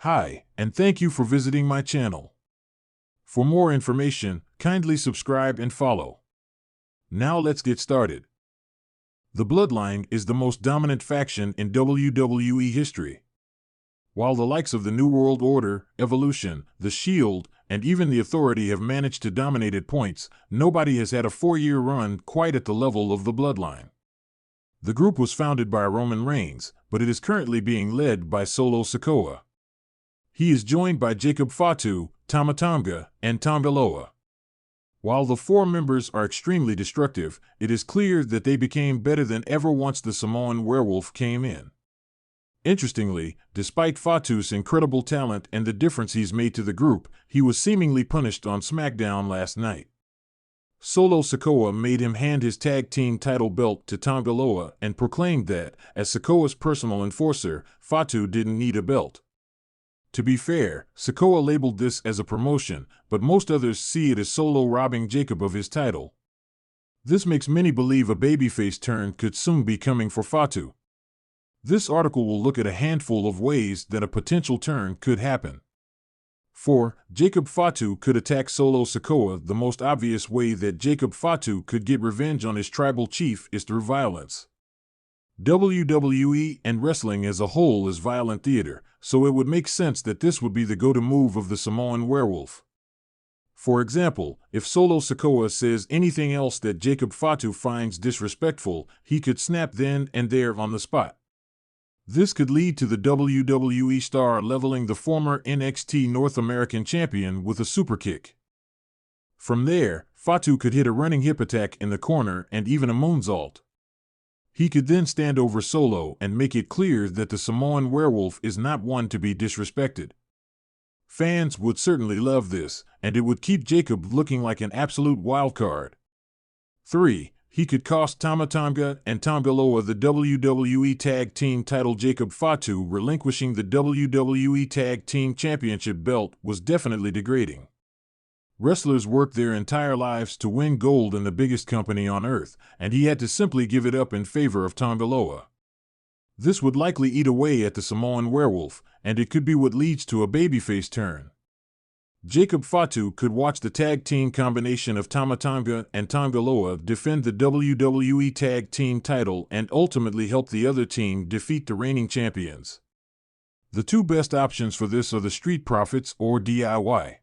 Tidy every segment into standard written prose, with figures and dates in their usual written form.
Hi, and thank you for visiting my channel. For more information, kindly subscribe and follow. Now let's get started. The Bloodline is the most dominant faction in WWE history. While the likes of the New World Order, Evolution, The Shield, and even the Authority have managed to dominate at points, nobody has had a 4-year run quite at the level of the Bloodline. The group was founded by Roman Reigns, but it is currently being led by Solo Sikoa. He is joined by Jacob Fatu, Tama Tonga, and Tonga Loa. While the four members are extremely destructive, it is clear that they became better than ever once the Samoan werewolf came in. Interestingly, despite Fatu's incredible talent and the difference he's made to the group, he was seemingly punished on SmackDown last night. Solo Sikoa made him hand his tag team title belt to Tonga Loa and proclaimed that, as Sikoa's personal enforcer, Fatu didn't need a belt. To be fair, Sikoa labeled this as a promotion, but most others see it as Solo robbing Jacob of his title. This makes many believe a babyface turn could soon be coming for Fatu. This article will look at a handful of ways that a potential turn could happen. 4. Jacob Fatu could attack Solo Sikoa. The most obvious way that Jacob Fatu could get revenge on his tribal chief is through violence. WWE and wrestling as a whole is violent theater, so it would make sense that this would be the go-to move of the Samoan werewolf. For example, if Solo Sikoa says anything else that Jacob Fatu finds disrespectful, he could snap then and there on the spot. This could lead to the WWE star leveling the former NXT North American champion with a superkick. From there, Fatu could hit a running hip attack in the corner and even a moonsault. He could then stand over Solo and make it clear that the Samoan werewolf is not one to be disrespected. Fans would certainly love this, and it would keep Jacob looking like an absolute wildcard. 3. He could cost Tama Tonga and Tonga Loa the WWE Tag Team title. Jacob Fatu relinquishing the WWE Tag Team Championship belt was definitely degrading. Wrestlers work their entire lives to win gold in the biggest company on earth, and he had to simply give it up in favor of Tonga Loa. This would likely eat away at the Samoan werewolf, and it could be what leads to a babyface turn. Jacob Fatu could watch the tag team combination of Tama Tonga and Tonga Loa defend the WWE Tag Team title and ultimately help the other team defeat the reigning champions. The two best options for this are the Street Profits or DIY.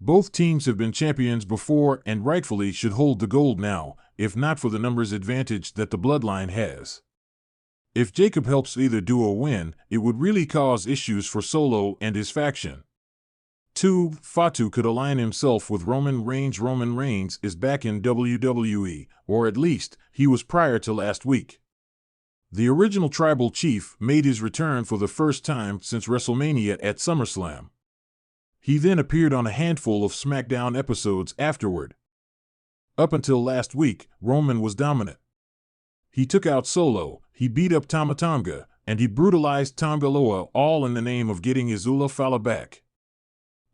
Both teams have been champions before and rightfully should hold the gold now, if not for the numbers advantage that the Bloodline has. If Jacob helps either duo win, it would really cause issues for Solo and his faction. 2. Fatu could align himself with Roman Reigns. Roman Reigns is back in WWE, or at least, he was prior to last week. The original tribal chief made his return for the first time since WrestleMania at SummerSlam. He then appeared on a handful of SmackDown episodes afterward. Up until last week, Roman was dominant. He took out Solo, he beat up Tama Tonga, and he brutalized Tonga Loa, all in the name of getting his Ula Fala back.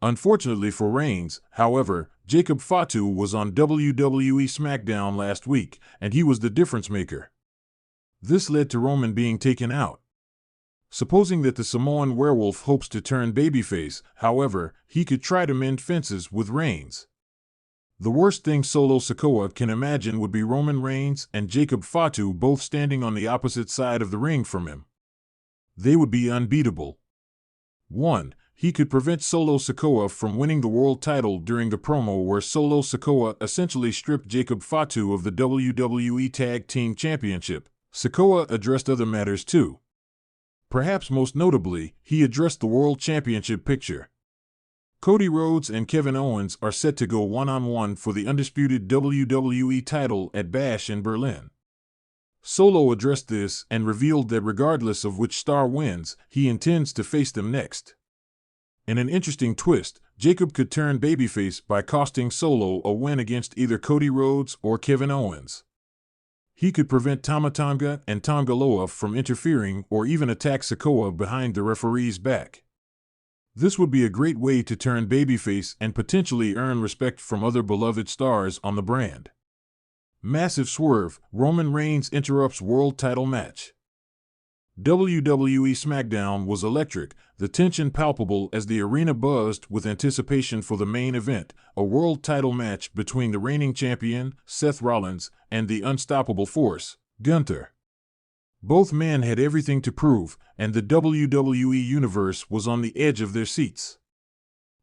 Unfortunately for Reigns, however, Jacob Fatu was on WWE SmackDown last week, and he was the difference maker. This led to Roman being taken out. Supposing that the Samoan werewolf hopes to turn babyface, however, he could try to mend fences with Reigns. The worst thing Solo Sikoa can imagine would be Roman Reigns and Jacob Fatu both standing on the opposite side of the ring from him. They would be unbeatable. 1. He could prevent Solo Sikoa from winning the world title during the promo where Solo Sikoa essentially stripped Jacob Fatu of the WWE Tag Team Championship. Sikoa addressed other matters too. Perhaps most notably, he addressed the World Championship picture. Cody Rhodes and Kevin Owens are set to go one-on-one for the undisputed WWE title at Bash in Berlin. Solo addressed this and revealed that regardless of which star wins, he intends to face them next. In an interesting twist, Jacob could turn babyface by costing Solo a win against either Cody Rhodes or Kevin Owens. He could prevent Tama Tonga and Tonga Loa from interfering or even attack Sikoa behind the referee's back. This would be a great way to turn babyface and potentially earn respect from other beloved stars on the brand. Massive swerve, Roman Reigns interrupts world title match. WWE SmackDown was electric, the tension palpable as the arena buzzed with anticipation for the main event, a world title match between the reigning champion, Seth Rollins, and the unstoppable force, Gunther. Both men had everything to prove, and the WWE Universe was on the edge of their seats.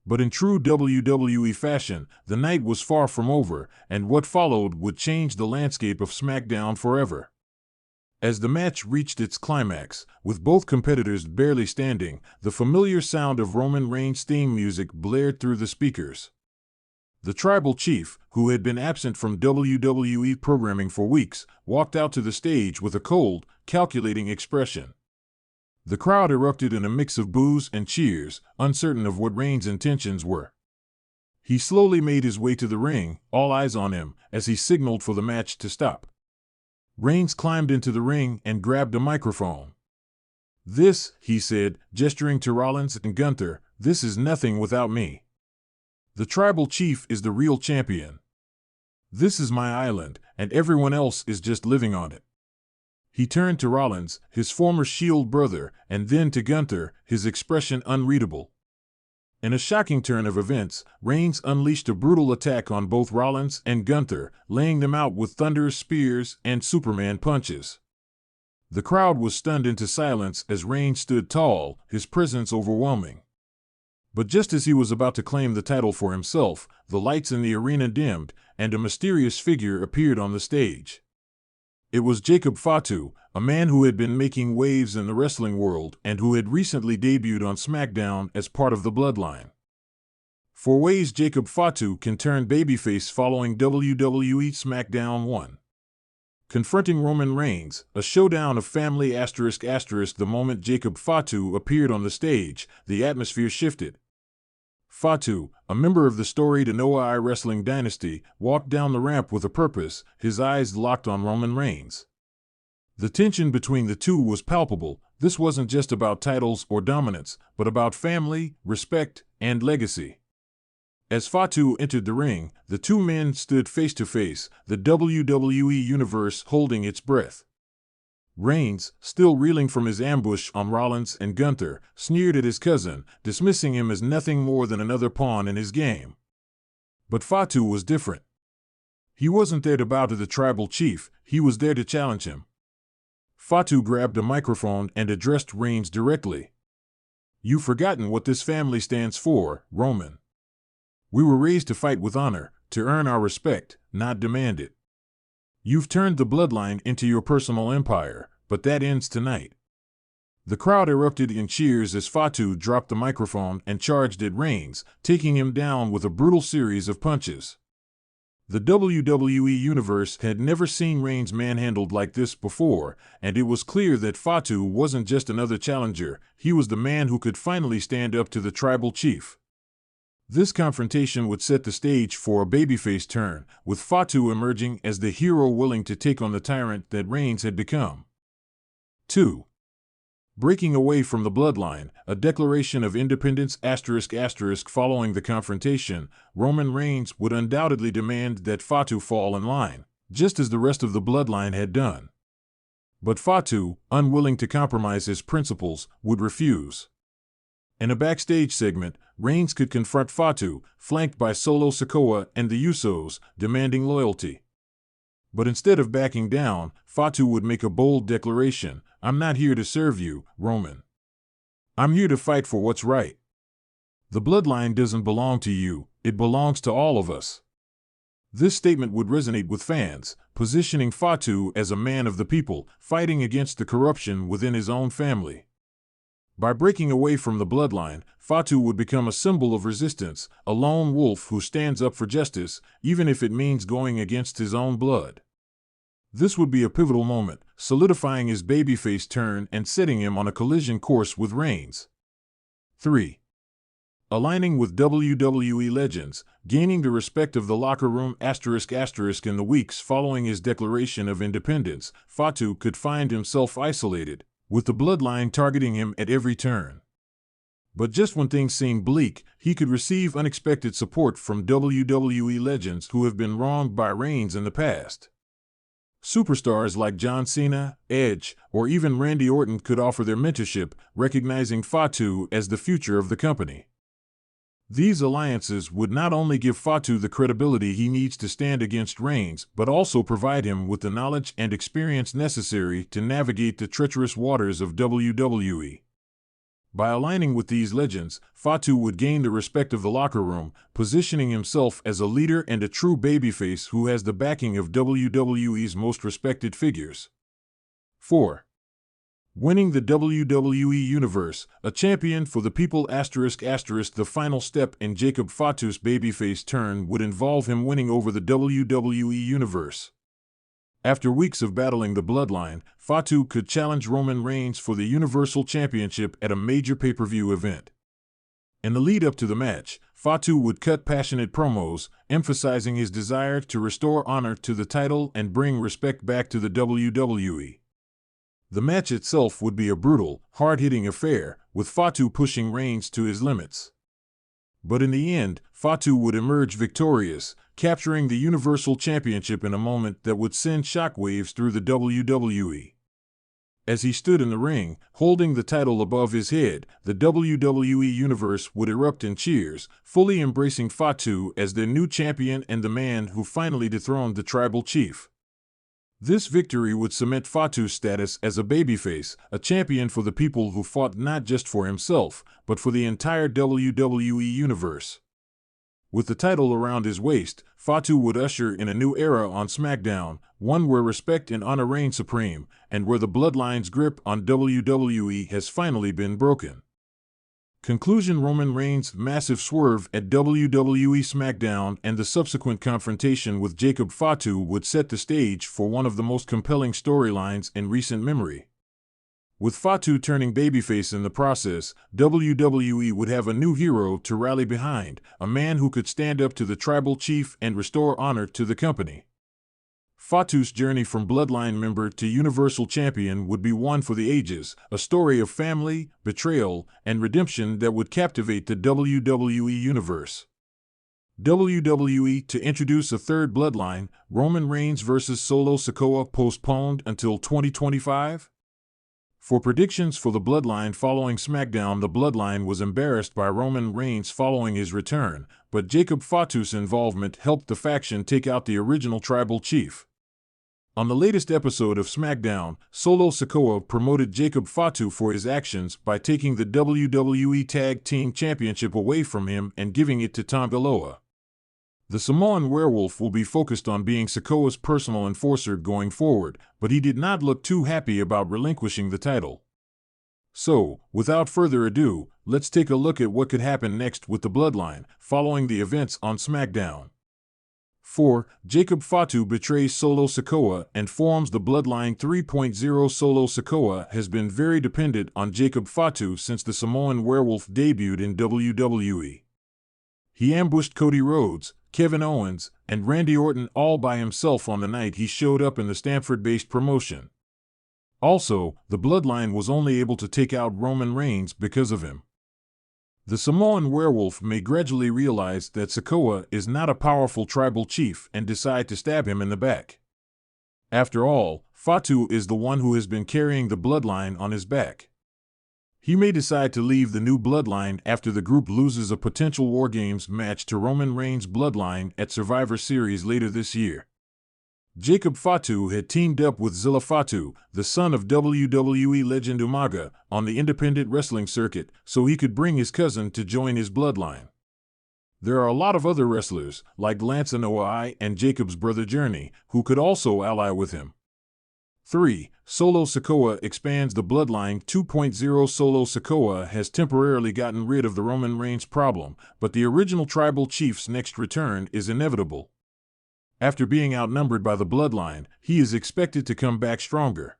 But in true WWE fashion, the night was far from over, and what followed would change the landscape of SmackDown forever. As the match reached its climax, with both competitors barely standing, the familiar sound of Roman Reigns' theme music blared through the speakers. The tribal chief, who had been absent from WWE programming for weeks, walked out to the stage with a cold, calculating expression. The crowd erupted in a mix of boos and cheers, uncertain of what Reigns' intentions were. He slowly made his way to the ring, all eyes on him, as he signaled for the match to stop. Reigns climbed into the ring and grabbed a microphone. "This," he said, gesturing to Rollins and Gunther, "this is nothing without me. The tribal chief is the real champion. This is my island, and everyone else is just living on it." He turned to Rollins, his former Shield brother, and then to Gunther, his expression unreadable. In a shocking turn of events, Reigns unleashed a brutal attack on both Rollins and Gunther, laying them out with thunderous spears and Superman punches. The crowd was stunned into silence as Reigns stood tall, his presence overwhelming. But just as he was about to claim the title for himself, the lights in the arena dimmed, and a mysterious figure appeared on the stage. It was Jacob Fatu, a man who had been making waves in the wrestling world and who had recently debuted on SmackDown as part of the Bloodline. 4 ways Jacob Fatu can turn babyface following WWE SmackDown 1. Confronting Roman Reigns, a showdown of family ***. The moment Jacob Fatu appeared on the stage, the atmosphere shifted. Fatu, a member of the storied Anoa'i wrestling dynasty, walked down the ramp with a purpose, his eyes locked on Roman Reigns. The tension between the two was palpable. This wasn't just about titles or dominance, but about family, respect, and legacy. As Fatu entered the ring, the two men stood face to face, the WWE Universe holding its breath. Reigns, still reeling from his ambush on Rollins and Gunther, sneered at his cousin, dismissing him as nothing more than another pawn in his game. But Fatu was different. He wasn't there to bow to the tribal chief, he was there to challenge him. Fatu grabbed a microphone and addressed Reigns directly. "You've forgotten what this family stands for, Roman. We were raised to fight with honor, to earn our respect, not demand it. You've turned the bloodline into your personal empire, but that ends tonight." The crowd erupted in cheers as Fatu dropped the microphone and charged at Reigns, taking him down with a brutal series of punches. The WWE Universe had never seen Reigns manhandled like this before, and it was clear that Fatu wasn't just another challenger, he was the man who could finally stand up to the tribal chief. This confrontation would set the stage for a babyface turn, with Fatu emerging as the hero willing to take on the tyrant that Reigns had become. 2. Breaking away from the bloodline, a declaration of independence ***. Following the confrontation, Roman Reigns would undoubtedly demand that Fatu fall in line, just as the rest of the bloodline had done. But Fatu, unwilling to compromise his principles, would refuse. In a backstage segment, Reigns could confront Fatu, flanked by Sikoa and the Usos, demanding loyalty. But instead of backing down, Fatu would make a bold declaration: "I'm not here to serve you, Roman. I'm here to fight for what's right. The bloodline doesn't belong to you, it belongs to all of us." This statement would resonate with fans, positioning Fatu as a man of the people, fighting against the corruption within his own family. By breaking away from the bloodline, Fatu would become a symbol of resistance, a lone wolf who stands up for justice, even if it means going against his own blood. This would be a pivotal moment, solidifying his babyface turn and setting him on a collision course with Reigns. 3. Aligning with WWE legends, gaining the respect of the locker room ***. In the weeks following his declaration of independence, Fatu could find himself isolated, with the bloodline targeting him at every turn. But just when things seemed bleak, he could receive unexpected support from WWE legends who have been wronged by Reigns in the past. Superstars like John Cena, Edge, or even Randy Orton could offer their mentorship, recognizing Fatu as the future of the company. These alliances would not only give Fatu the credibility he needs to stand against Reigns, but also provide him with the knowledge and experience necessary to navigate the treacherous waters of WWE. By aligning with these legends, Fatu would gain the respect of the locker room, positioning himself as a leader and a true babyface who has the backing of WWE's most respected figures. 4. Winning the WWE Universe, a champion for the people ***. The final step in Jacob Fatu's babyface turn would involve him winning over the WWE Universe. After weeks of battling the Bloodline, Fatu could challenge Roman Reigns for the Universal Championship at a major pay-per-view event. In the lead-up to the match, Fatu would cut passionate promos, emphasizing his desire to restore honor to the title and bring respect back to the WWE. The match itself would be a brutal, hard-hitting affair, with Fatu pushing Reigns to his limits. But in the end, Fatu would emerge victorious, capturing the Universal Championship in a moment that would send shockwaves through the WWE. As he stood in the ring, holding the title above his head, the WWE Universe would erupt in cheers, fully embracing Fatu as their new champion and the man who finally dethroned the tribal chief. This victory would cement Fatu's status as a babyface, a champion for the people who fought not just for himself, but for the entire WWE Universe. With the title around his waist, Fatu would usher in a new era on SmackDown, one where respect and honor reign supreme, and where the Bloodline's grip on WWE has finally been broken. Conclusion: Roman Reigns' massive swerve at WWE SmackDown and the subsequent confrontation with Jacob Fatu would set the stage for one of the most compelling storylines in recent memory. With Fatu turning babyface in the process, WWE would have a new hero to rally behind, a man who could stand up to the tribal chief and restore honor to the company. Fatu's journey from Bloodline member to Universal Champion would be one for the ages, a story of family, betrayal, and redemption that would captivate the WWE Universe. WWE to introduce a third Bloodline, Roman Reigns vs. Solo Sikoa, postponed until 2025? For predictions for the Bloodline following SmackDown, the Bloodline was embarrassed by Roman Reigns following his return, but Jacob Fatu's involvement helped the faction take out the original tribal chief. On the latest episode of SmackDown, Solo Sikoa promoted Jacob Fatu for his actions by taking the WWE Tag Team Championship away from him and giving it to Tanga Loa. The Samoan Werewolf will be focused on being Sikoa's personal enforcer going forward, but he did not look too happy about relinquishing the title. So, without further ado, let's take a look at what could happen next with the Bloodline, following the events on SmackDown. 4. Jacob Fatu betrays Solo Sikoa and forms the Bloodline 3.0. Solo Sikoa has been very dependent on Jacob Fatu since the Samoan Werewolf debuted in WWE. He ambushed Cody Rhodes, Kevin Owens, and Randy Orton all by himself on the night he showed up in the Stamford-based promotion. Also, the Bloodline was only able to take out Roman Reigns because of him. The Samoan Werewolf may gradually realize that Sikoa is not a powerful tribal chief and decide to stab him in the back. After all, Fatu is the one who has been carrying the Bloodline on his back. He may decide to leave the new Bloodline after the group loses a potential War Games match to Roman Reigns' Bloodline at Survivor Series later this year. Jacob Fatu had teamed up with Zilla Fatu, the son of WWE legend Umaga, on the independent wrestling circuit, so he could bring his cousin to join his Bloodline. There are a lot of other wrestlers, like Lance Anoa'i and Jacob's brother Journey, who could also ally with him. 3. Solo Sikoa expands the Bloodline 2.0. Solo Sikoa has temporarily gotten rid of the Roman Reigns problem, but the original tribal chief's next return is inevitable. After being outnumbered by the Bloodline, he is expected to come back stronger.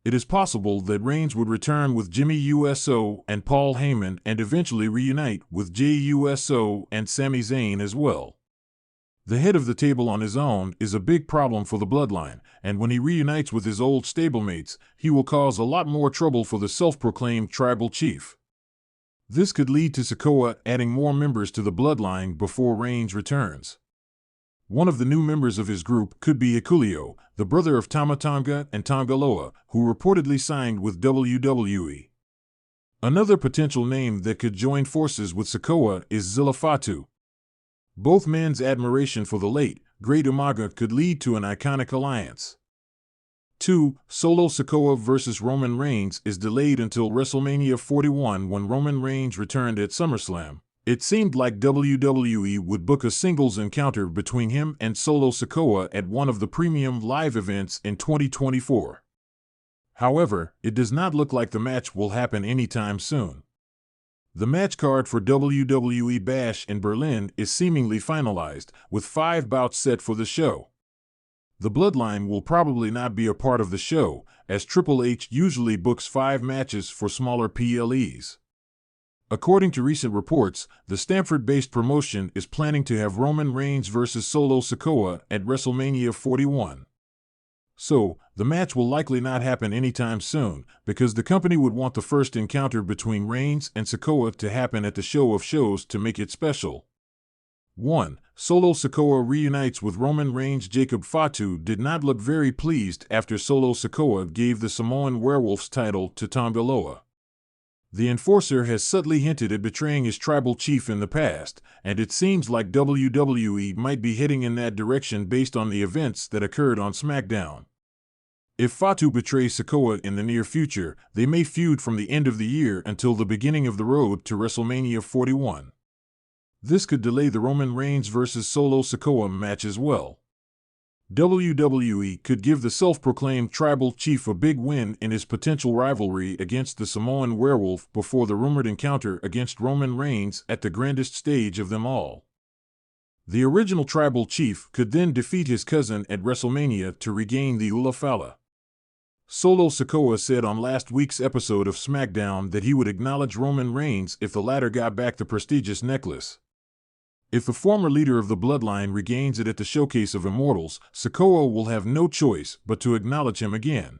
It is possible that Reigns would return with Jimmy Uso and Paul Heyman and eventually reunite with Jey Uso and Sami Zayn as well. The head of the table on his own is a big problem for the Bloodline, and when he reunites with his old stablemates, he will cause a lot more trouble for the self-proclaimed tribal chief. This could lead to Sikoa adding more members to the Bloodline before Reigns returns. One of the new members of his group could be Hikuleo, the brother of Tama Tonga and Tonga Loa, who reportedly signed with WWE. Another potential name that could join forces with Sikoa is Zilla Fatu. Both men's admiration for the late, great Umaga could lead to an iconic alliance. 2. Solo Sikoa vs. Roman Reigns is delayed until WrestleMania 41 when Roman Reigns returned at SummerSlam. It seemed like WWE would book a singles encounter between him and Solo Sikoa at one of the premium live events in 2024. However, it does not look like the match will happen anytime soon. The match card for WWE Bash in Berlin is seemingly finalized, with 5 bouts set for the show. The Bloodline will probably not be a part of the show, as Triple H usually books 5 matches for smaller PLEs. According to recent reports, the Stamford-based promotion is planning to have Roman Reigns vs. Solo Sikoa at WrestleMania 41. So, the match will likely not happen anytime soon, because the company would want the first encounter between Reigns and Sikoa to happen at the show of shows to make it special. 1. Solo Sikoa reunites with Roman Reigns. Jacob Fatu did not look very pleased after Solo Sikoa gave the Samoan Werewolves title to Tonga Loa. The enforcer has subtly hinted at betraying his tribal chief in the past, and it seems like WWE might be heading in that direction based on the events that occurred on SmackDown. If Fatu betrays Sikoa in the near future, they may feud from the end of the year until the beginning of the road to WrestleMania 41. This could delay the Roman Reigns vs. Solo Sikoa match as well. WWE could give the self-proclaimed tribal chief a big win in his potential rivalry against the Samoan Werewolf before the rumored encounter against Roman Reigns at the grandest stage of them all. The original tribal chief could then defeat his cousin at WrestleMania to regain the Ula Fala. Solo Sikoa said on last week's episode of SmackDown that he would acknowledge Roman Reigns if the latter got back the prestigious necklace. If the former leader of the Bloodline regains it at the Showcase of Immortals, Sikoa will have no choice but to acknowledge him again.